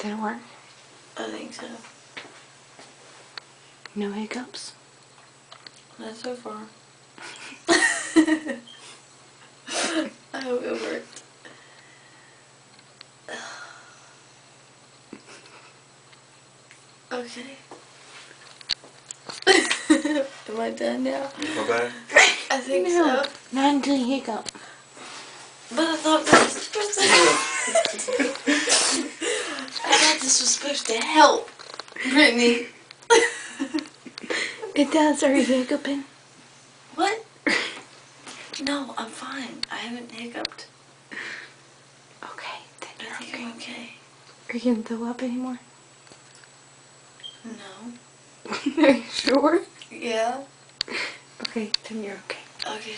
Did it work? I think so. No hiccups? Not so far. I hope it worked. Okay. Am I done now? Okay. I think No, so. not until you hiccup. But I thought this was supposed to help. I thought this was supposed to help, Brittany. It does. Are you hiccuping? What? No, I'm fine. I haven't hiccuped. Okay, then I you're think okay. I'm okay. Are you gonna throw up anymore? No. Are you sure? Yeah. Okay, then you're okay. Okay.